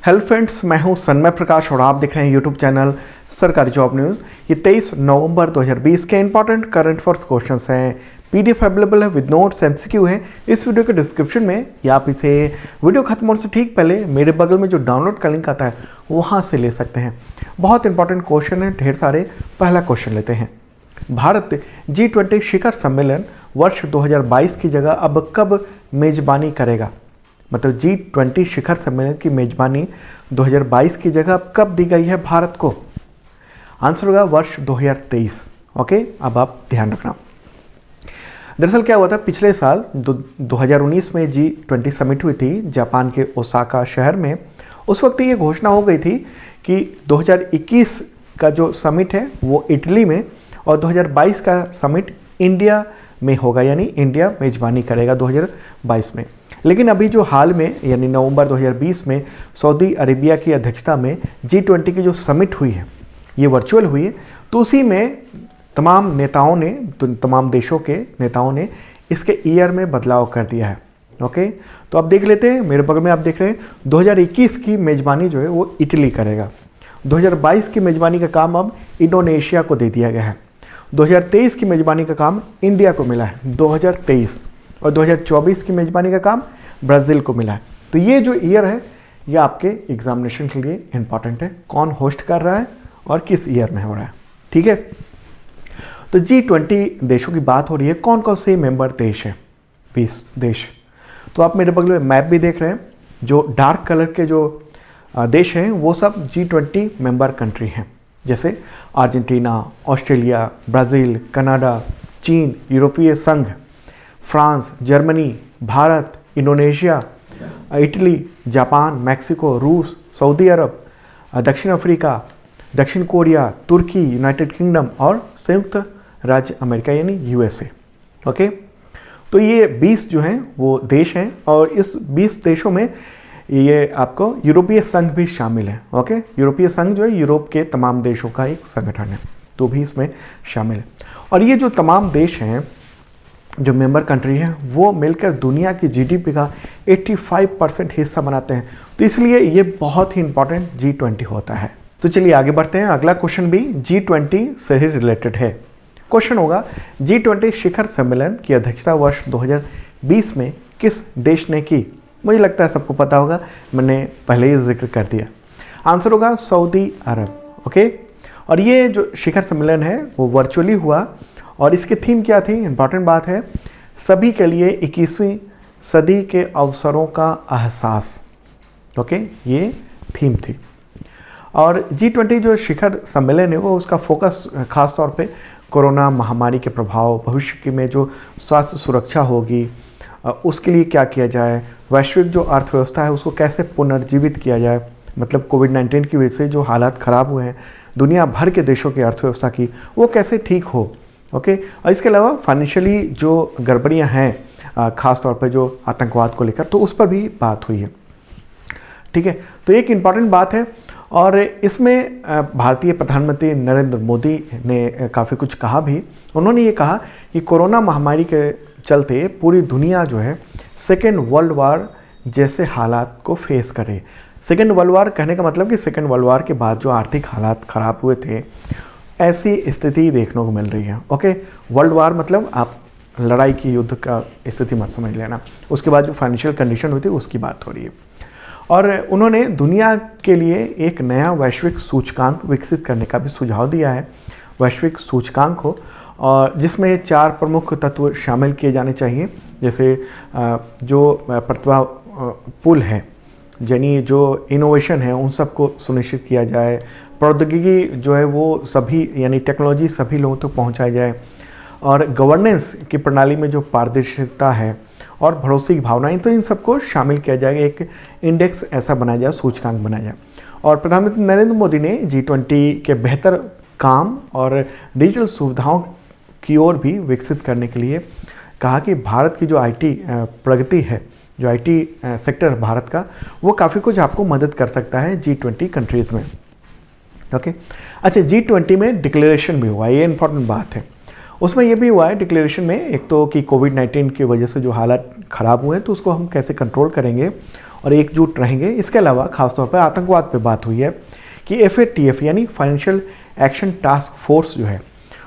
Hello friends, मैं हूं सन्मय प्रकाश और आप देख रहे हैं यूट्यूब चैनल सरकारी जॉब न्यूज़। ये 23 नवंबर 2020 के इंपॉर्टेंट करंट अफेयर्स क्वेश्चंस हैं। पीडीएफ अवेलेबल है विद नोट्स, एमसीक्यू है इस वीडियो के डिस्क्रिप्शन में, या आप इसे वीडियो खत्म होने से ठीक पहले मेरे बगल में जो डाउनलोड का लिंक आता है वहाँ से ले सकते हैं। बहुत इंपॉर्टेंट क्वेश्चन है, ढेर सारे। पहला क्वेश्चन लेते हैं। भारत G20 शिखर सम्मेलन वर्ष 2022 की जगह अब कब मेजबानी करेगा? मतलब G20 शिखर सम्मेलन की मेजबानी 2022 की जगह अब कब दी गई है भारत को? आंसर होगा वर्ष 2023। ओके, अब आप ध्यान रखना। दरअसल क्या हुआ था, पिछले साल 2019 में G20 समिट हुई थी जापान के ओसाका शहर में। उस वक्त ये घोषणा हो गई थी कि 2021 का जो समिट है वो इटली में और 2022 का समिट इंडिया में होगा, यानी इंडिया मेजबानी करेगा 2022 में। लेकिन अभी जो हाल में यानी नवंबर 2020 में सऊदी अरेबिया की अध्यक्षता में G20 की जो समिट हुई है ये वर्चुअल हुई है, तो उसी में तमाम नेताओं ने, तमाम देशों के नेताओं ने इसके ईयर में बदलाव कर दिया है। ओके, तो अब देख लेते हैं, मेरे बगल में आप देख रहे हैं 2021 की मेजबानी जो है वो इटली करेगा। 2022 की मेजबानी का काम अब इंडोनेशिया को दे दिया गया है। 2023 की मेजबानी का काम इंडिया को मिला है 2023, और 2024 की मेजबानी का काम ब्राज़ील को मिला है। तो ये जो ईयर है ये आपके एग्जामिनेशन के लिए इंपॉर्टेंट है, कौन होस्ट कर रहा है और किस ईयर में हो रहा है। ठीक है, तो G20 देशों की बात हो रही है। कौन कौन से मेंबर देश हैं? 20 देश। तो आप मेरे बगल में मैप भी देख रहे हैं, जो डार्क कलर के जो देश हैं वो सब G20 मेंबर कंट्री हैं, जैसे अर्जेंटीना, ऑस्ट्रेलिया, ब्राज़ील, कनाडा, चीन, यूरोपीय संघ, France, Germany, Bharat, Indonesia, Italy, Japan, Mexico, रूस, सऊदी अरब, दक्षिण अफ्रीका, दक्षिण कोरिया, तुर्की, यूनाइटेड किंगडम और संयुक्त राज्य अमेरिका यानी यूएसए। ओके, तो ये 20 जो हैं वो देश हैं, और इस 20 देशों में ये आपको यूरोपीय संघ भी शामिल है। ओके, यूरोपीय संघ जो है यूरोप के तमाम देशों का एक संगठन है, तो भी इसमें शामिल है। और ये जो तमाम देश हैं जो मेंबर कंट्री हैं वो मिलकर दुनिया की जीडीपी का 85% हिस्सा बनाते हैं, तो इसलिए ये बहुत ही इंपॉर्टेंट G20 होता है। तो चलिए आगे बढ़ते हैं। अगला क्वेश्चन भी G20 से ही रिलेटेड है। क्वेश्चन होगा, G20 शिखर सम्मेलन की अध्यक्षता वर्ष 2020 में किस देश ने की? मुझे लगता है सबको पता होगा, मैंने पहले ही जिक्र कर दिया। आंसर होगा सऊदी अरब। ओके, और ये जो शिखर सम्मेलन है वो वर्चुअली हुआ, और इसकी थीम क्या थी? इंपॉर्टेंट बात है, सभी के लिए 21वीं सदी के अवसरों का एहसास। ओके, ये थीम थी। और G20 जो शिखर सम्मेलन है वो उसका फोकस खास तौर पे कोरोना महामारी के प्रभाव, भविष्य में जो स्वास्थ्य सुरक्षा होगी उसके लिए क्या किया जाए, वैश्विक जो अर्थव्यवस्था है उसको कैसे पुनर्जीवित किया जाए, मतलब कोविड-19 की वजह से जो हालात ख़राब हुए हैं दुनिया भर के देशों की अर्थव्यवस्था की, वो कैसे ठीक हो। ओके, और इसके अलावा फाइनेंशियली जो गड़बड़ियाँ हैं ख़ास तौर पर जो आतंकवाद को लेकर, तो उस पर भी बात हुई है। ठीक है, तो एक इम्पॉर्टेंट बात है, और इसमें भारतीय प्रधानमंत्री नरेंद्र मोदी ने काफ़ी कुछ कहा भी। उन्होंने ये कहा कि कोरोना महामारी के चलते पूरी दुनिया जो है सेकेंड वर्ल्ड वार जैसे हालात को फेस करे। सेकेंड वर्ल्ड वार कहने का मतलब कि सेकेंड वर्ल्ड वार के बाद जो आर्थिक हालात ख़राब हुए थे, ऐसी स्थिति देखने को मिल रही है। ओके, वर्ल्ड वार मतलब आप लड़ाई की, युद्ध का स्थिति मत समझ लेना। उसके बाद जो फाइनेंशियल कंडीशन हुई थी उसकी बात हो रही है। और उन्होंने दुनिया के लिए एक नया वैश्विक सूचकांक विकसित करने का भी सुझाव दिया है। वैश्विक सूचकांक हो, और जिसमें 4 प्रमुख तत्व शामिल किए जाने चाहिए, जैसे जो प्रतिभा पुल है, यानी जो इनोवेशन है उन सबको सुनिश्चित किया जाए, प्रौद्योगिकी जो है वो सभी यानी टेक्नोलॉजी सभी लोगों तक पहुंचाई जाए, और गवर्नेंस की प्रणाली में जो पारदर्शिता है और भरोसे की भावनाएं, तो इन सबको शामिल किया जाएगा। एक इंडेक्स ऐसा बनाया जाए, सूचकांक बनाया जाए। और प्रधानमंत्री नरेंद्र मोदी ने G20 के बेहतर काम और डिजिटल सुविधाओं की ओर भी विकसित करने के लिए कहा कि भारत की जो IT प्रगति है, जो IT सेक्टर है भारत का, वो काफ़ी कुछ आपको मदद कर सकता है G20 कंट्रीज़ में। ओके, अच्छा, G20 में डिक्लेरेशन भी हुआ, ये इंपॉर्टेंट बात है। उसमें यह भी हुआ है डिक्लेरेशन में, एक तो कि कोविड-19 की वजह से जो हालात ख़राब हुए हैं तो उसको हम कैसे कंट्रोल करेंगे, और एकजुट रहेंगे। इसके अलावा खासतौर पर आतंकवाद पे बात हुई है कि FATF यानी फाइनेंशियल एक्शन टास्क फोर्स जो है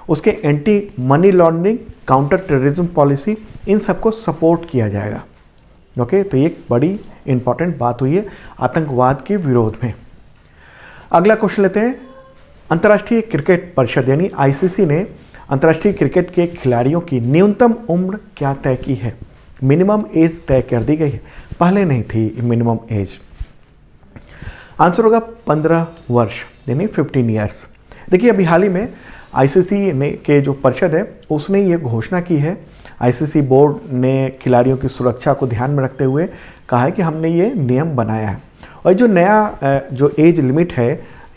उसके anti money laundering, counter terrorism policy, इन सबको सपोर्ट किया जाएगा। ओके, तो ये एक बड़ी इंपॉर्टेंट बात हुई है आतंकवाद के विरोध में। अगला क्वेश्चन लेते हैं। अंतर्राष्ट्रीय क्रिकेट परिषद यानी ICC ने अंतर्राष्ट्रीय क्रिकेट के खिलाड़ियों की न्यूनतम उम्र क्या तय की है? मिनिमम एज तय कर दी गई है, पहले नहीं थी मिनिमम एज। आंसर होगा 15 वर्ष यानी 15 ईयर्स। देखिए अभी हाल ही में ICC ने के जो परिषद है उसने ये घोषणा की है। ICC बोर्ड ने खिलाड़ियों की सुरक्षा को ध्यान में रखते हुए कहा है कि हमने ये नियम बनाया है, और जो नया जो एज लिमिट है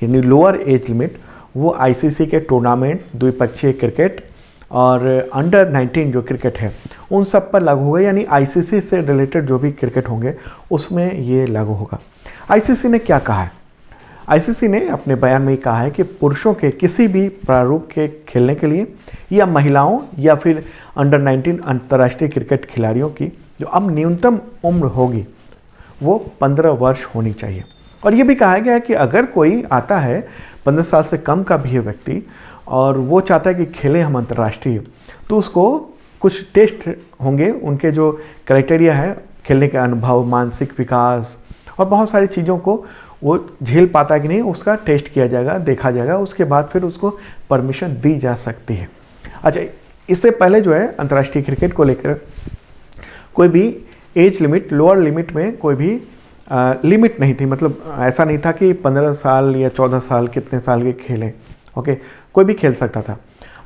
यानी लोअर एज लिमिट वो ICC के टूर्नामेंट, द्विपक्षीय क्रिकेट और अंडर 19 जो क्रिकेट है उन सब पर लागू होगा, यानी ICC से रिलेटेड जो भी क्रिकेट होंगे उसमें ये लागू होगा। ICC ने क्या कहा है? ICC ने अपने बयान में कहा है कि पुरुषों के किसी भी प्रारूप के खेलने के लिए या महिलाओं या फिर अंडर 19 अंतर्राष्ट्रीय क्रिकेट खिलाड़ियों की जो अब न्यूनतम उम्र होगी वो 15 वर्ष होनी चाहिए। और ये भी कहा गया है कि अगर कोई आता है 15 साल से कम का भी है व्यक्ति और वो चाहता है कि खेले हम अंतर्राष्ट्रीय, तो उसको कुछ टेस्ट होंगे, उनके जो क्राइटेरिया है खेलने के अनुभव, मानसिक विकास और बहुत सारी चीज़ों को वो झेल पाता है कि नहीं उसका टेस्ट किया जाएगा, देखा जाएगा, उसके बाद फिर उसको परमिशन दी जा सकती है। अच्छा, इससे पहले जो है अंतर्राष्ट्रीय क्रिकेट को लेकर कोई भी एज लिमिट, लोअर लिमिट में कोई भी लिमिट नहीं थी, मतलब ऐसा नहीं था कि 15 साल या 14 साल कितने साल के खेलें। ओके, कोई भी खेल सकता था।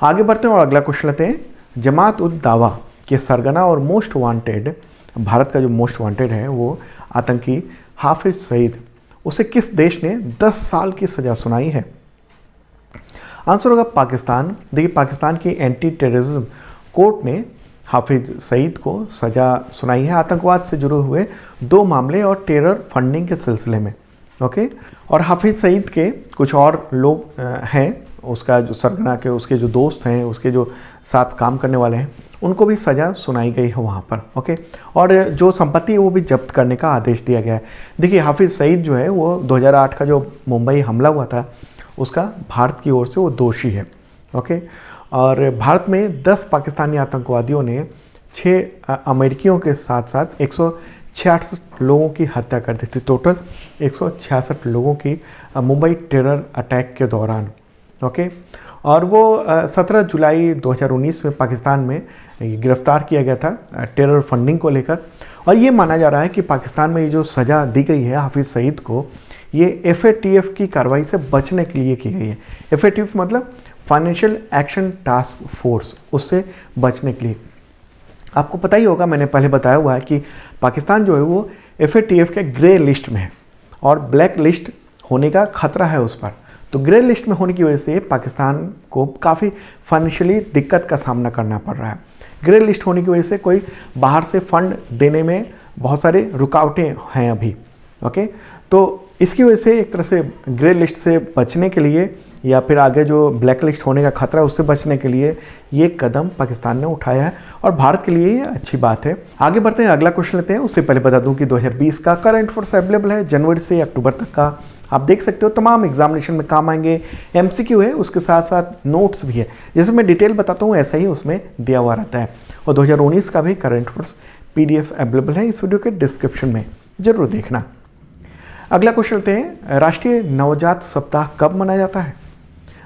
आगे बढ़ते हैं और अगला क्वेश्चन लेते हैं। जमात उद दावा के सरगना और मोस्ट वांटेड, भारत का जो मोस्ट वांटेड है वो आतंकी हाफिज सईद, उसे किस देश ने 10 साल की सज़ा सुनाई है? आंसर होगा पाकिस्तान। देखिए पाकिस्तान की एंटी टेररिज्म कोर्ट ने हाफिज सईद को सज़ा सुनाई है आतंकवाद से जुड़े हुए 2 मामले और टेरर फंडिंग के सिलसिले में। ओके, और हाफिज सईद के कुछ और लोग हैं, उसका जो सरगना के उसके जो दोस्त हैं, उसके जो साथ काम करने वाले हैं, उनको भी सज़ा सुनाई गई है वहाँ पर। ओके, और जो संपत्ति है वो भी जब्त करने का आदेश दिया गया है। देखिए हाफिज सईद जो है वो 2008 का जो मुंबई हमला हुआ था उसका भारत की ओर से वो दोषी है। ओके, और भारत में 10 पाकिस्तानी आतंकवादियों ने 6 अमेरिकियों के साथ साथ 166 लोगों की हत्या कर दी थी। टोटल 166 लोगों की मुंबई टेरर अटैक के दौरान। ओके, और वो 17 जुलाई 2019 में पाकिस्तान में गिरफ्तार किया गया था टेरर फंडिंग को लेकर। और ये माना जा रहा है कि पाकिस्तान में ये जो सज़ा दी गई है हाफिज सईद को, ये FATF की कार्रवाई से बचने के लिए की गई है। FATF मतलब फाइनेंशियल एक्शन टास्क फोर्स, उससे बचने के लिए। आपको पता ही होगा, मैंने पहले बताया हुआ है कि पाकिस्तान जो है वो FATF के ग्रे लिस्ट में है और ब्लैक लिस्ट होने का खतरा है उस पर। तो ग्रे लिस्ट में होने की वजह से पाकिस्तान को काफ़ी फाइनेंशियली दिक्कत का सामना करना पड़ रहा है। ग्रे लिस्ट होने की वजह से कोई बाहर से फंड देने में बहुत सारे रुकावटें हैं अभी। ओके, तो इसकी वजह से एक तरह से ग्रे लिस्ट से बचने के लिए या फिर आगे जो ब्लैक लिस्ट होने का खतरा है उससे बचने के लिए ये कदम पाकिस्तान ने उठाया है और भारत के लिए ये अच्छी बात है। आगे बढ़ते हैं, अगला क्वेश्चन लेते हैं। उससे पहले बता दूं कि 2020 का करंट अफेयर्स अवेलेबल है जनवरी से अक्टूबर तक का, आप देख सकते हो। तमाम एग्जामिनेशन में काम आएंगे। MCQ है, उसके साथ साथ नोट्स भी है। जैसे मैं डिटेल बताता हूँ ऐसा ही उसमें दिया हुआ रहता है। और 2019 का भी करंट अफेयर्स PDF अवेलेबल है इस वीडियो के डिस्क्रिप्शन में, जरूर देखना। अगला क्वेश्चन लेते हैं। राष्ट्रीय नवजात सप्ताह कब मनाया जाता है?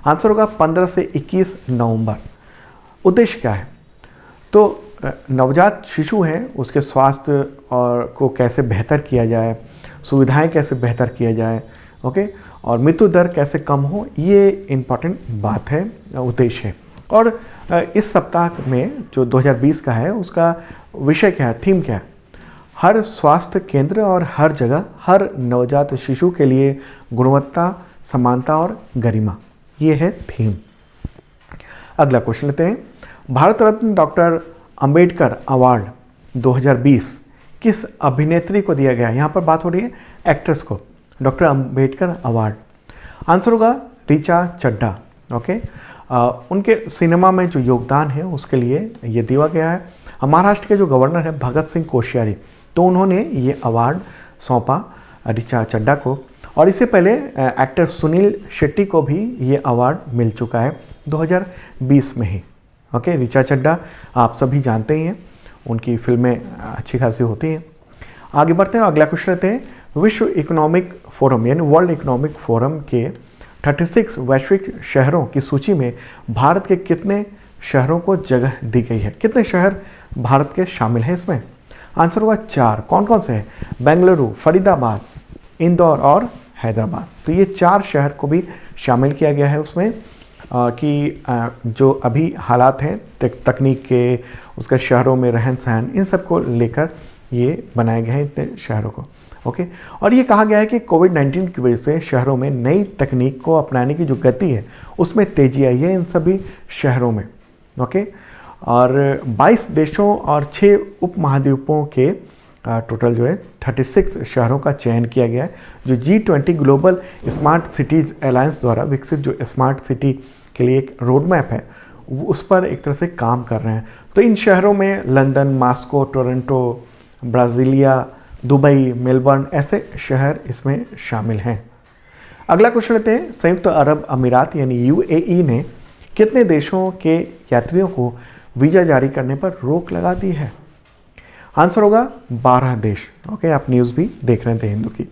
आंसर होगा 15 से 21 नवंबर। उद्देश्य क्या है? तो नवजात शिशु हैं उसके स्वास्थ्य और को कैसे बेहतर किया जाए, सुविधाएं कैसे बेहतर किया जाए, ओके, और मृत्यु दर कैसे कम हो, ये इम्पॉर्टेंट बात है, उद्देश्य है। और इस सप्ताह में जो 2020 का है उसका विषय क्या है, थीम क्या है? हर स्वास्थ्य केंद्र और हर जगह हर नवजात शिशु के लिए गुणवत्ता, समानता और गरिमा, ये है थीम। अगला क्वेश्चन लेते हैं। भारत रत्न डॉक्टर अंबेडकर अवार्ड 2020 किस अभिनेत्री को दिया गया? यहाँ पर बात हो रही है एक्ट्रेस को, डॉक्टर अंबेडकर अवार्ड। आंसर होगा ऋचा चड्ढा। ओके, उनके सिनेमा में जो योगदान है उसके लिए ये दिया गया है। महाराष्ट्र के जो गवर्नर है भगत सिंह कोश्यारी, तो उन्होंने ये अवार्ड सौंपा ऋचा चड्ढा को। और इससे पहले एक्टर सुनील शेट्टी को भी ये अवार्ड मिल चुका है 2020 में ही। ओके, ऋचा चड्ढा आप सभी जानते ही हैं, उनकी फिल्में अच्छी खासी होती हैं। आगे बढ़ते हैं, अगला क्वेश्चन लेते हैं। विश्व इकोनॉमिक फोरम यानी वर्ल्ड इकोनॉमिक फोरम के 36 वैश्विक शहरों की सूची में भारत के कितने शहरों को जगह दी गई है? कितने शहर भारत के शामिल हैं इसमें? आंसर होगा 4। कौन कौन से हैं? बेंगलुरु, फरीदाबाद, इंदौर और हैदराबाद। तो ये 4 शहर को भी शामिल किया गया है उसमें कि जो अभी हालात हैं तकनीक के, उसके शहरों में रहन सहन, इन सब को लेकर ये बनाए गए हैं इतने शहरों को। ओके, और ये कहा गया है कि कोविड-19 की वजह से शहरों में नई तकनीक को अपनाने की जो गति है उसमें तेज़ी आई है इन सभी शहरों में। ओके, और 22 देशों और 6 उपमहाद्वीपों के टोटल जो है 36 शहरों का चयन किया गया है, जो G20 global smart cities alliance द्वारा विकसित जो स्मार्ट सिटी के लिए एक रोड मैप है उस पर एक तरह से काम कर रहे हैं। तो इन शहरों में London, Moscow, Toronto, Brasilia, Dubai, Melbourne ऐसे शहर इसमें शामिल हैं। अगला क्वेश्चन लेते हैं। संयुक्त अरब अमीरात यानी UAE ने कितने देशों के यात्रियों को वीज़ा जारी करने पर रोक लगा दी है? आंसर होगा 12 देश। ओके, आप न्यूज़ भी देख रहे थे हिंदू की।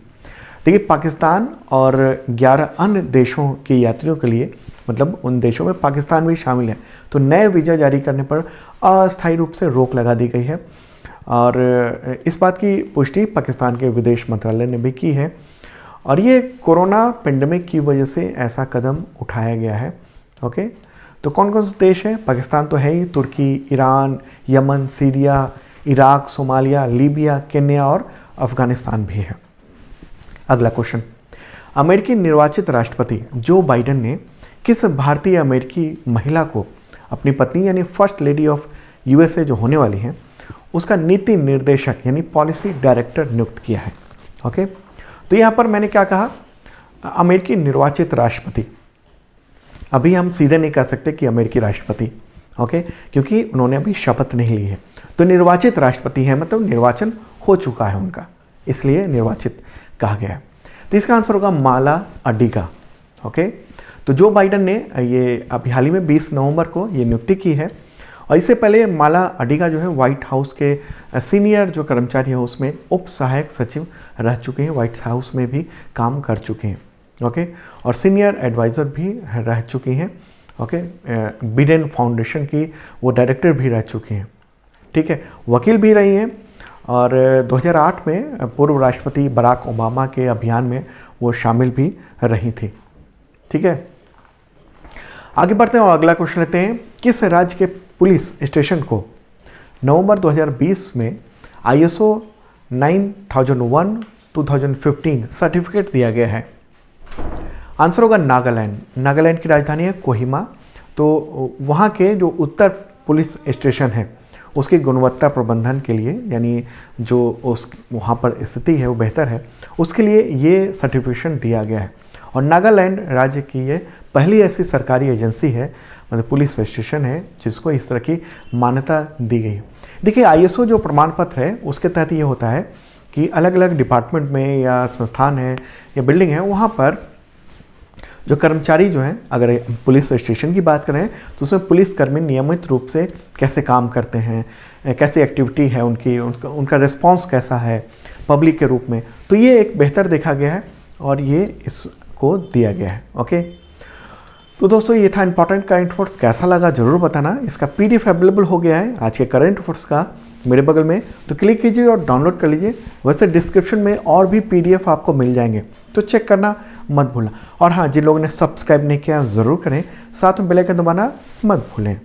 देखिए, पाकिस्तान और 11 अन्य देशों के यात्रियों के लिए, मतलब उन देशों में पाकिस्तान भी शामिल है, तो नए वीज़ा जारी करने पर अस्थायी रूप से रोक लगा दी गई है। और इस बात की पुष्टि पाकिस्तान के विदेश मंत्रालय ने भी की है, और ये कोरोना पेंडेमिक की वजह से ऐसा कदम उठाया गया है। ओके, तो कौन कौन से देश हैं? पाकिस्तान तो है ही, Turkey, Iran, Yemen, Syria, Iraq, Somalia, Libya, Kenya और अफगानिस्तान भी है। अगला क्वेश्चन। अमेरिकी निर्वाचित राष्ट्रपति जो बाइडेन ने किस भारतीय अमेरिकी महिला को अपनी पत्नी यानी फर्स्ट लेडी ऑफ USA जो होने वाली हैं उसका नीति निर्देशक यानी पॉलिसी डायरेक्टर नियुक्त किया है? ओके, तो यहाँ पर मैंने क्या कहा? अमेरिकी निर्वाचित राष्ट्रपति। अभी हम सीधे नहीं कह सकते कि अमेरिकी राष्ट्रपति, ओके, क्योंकि उन्होंने अभी शपथ नहीं ली है। तो निर्वाचित राष्ट्रपति है, मतलब निर्वाचन हो चुका है उनका, इसलिए निर्वाचित कहा गया है। तो इसका आंसर होगा माला अडिगा। ओके, तो जो बाइडेन ने ये अभी हाल ही में 20 नवंबर को ये नियुक्ति की है, और इससे पहले माला अडिगा जो है व्हाइट हाउस के सीनियर जो कर्मचारी है उसमें उप सहायक सचिव रह चुके हैं, व्हाइट हाउस में भी काम कर चुके हैं। ओके, और सीनियर एडवाइज़र भी रह चुकी हैं। ओके, बिडेन फाउंडेशन की वो डायरेक्टर भी रह चुकी हैं। ठीक है, वकील भी रही हैं, और 2008 में पूर्व राष्ट्रपति बराक ओबामा के अभियान में वो शामिल भी रही थी। ठीक है, आगे बढ़ते हैं और अगला क्वेश्चन लेते हैं। किस राज्य के पुलिस स्टेशन को नवंबर 2020 में ISO 9001:2015 सर्टिफिकेट दिया गया है? आंसर होगा नागालैंड। नागालैंड की राजधानी है कोहिमा। तो वहाँ के जो उत्तर पुलिस स्टेशन है उसकी गुणवत्ता प्रबंधन के लिए, यानी जो उस वहाँ पर स्थिति है वो बेहतर है, उसके लिए ये सर्टिफिकेशन दिया गया है। और नागालैंड राज्य की ये पहली ऐसी सरकारी एजेंसी है, मतलब पुलिस स्टेशन है, जिसको इस तरह की मान्यता दी गई है। देखिए, ISO जो प्रमाण पत्र है उसके तहत ये होता है कि अलग अलग डिपार्टमेंट में या संस्थान है या बिल्डिंग है, वहाँ पर जो कर्मचारी जो हैं, अगर पुलिस स्टेशन की बात करें तो उसमें पुलिसकर्मी नियमित रूप से कैसे काम करते हैं, कैसी एक्टिविटी है उनकी, उनका रिस्पांस कैसा है पब्लिक के रूप में, तो ये एक बेहतर देखा गया है और ये इसको दिया गया है। ओके, तो दोस्तों ये था इंपॉर्टेंट करंट अफेयर्स। कैसा लगा ज़रूर बताना। इसका PDF अवेलेबल हो गया है आज के करंट अफेयर्स का मेरे बगल में, तो क्लिक कीजिए और डाउनलोड कर लीजिए। वैसे डिस्क्रिप्शन में और भी PDF आपको मिल जाएंगे, तो चेक करना मत भूलना। और हाँ, जिन लोगों ने सब्सक्राइब नहीं किया ज़रूर करें, साथ में बेल आइकन दबाना मत भूलें।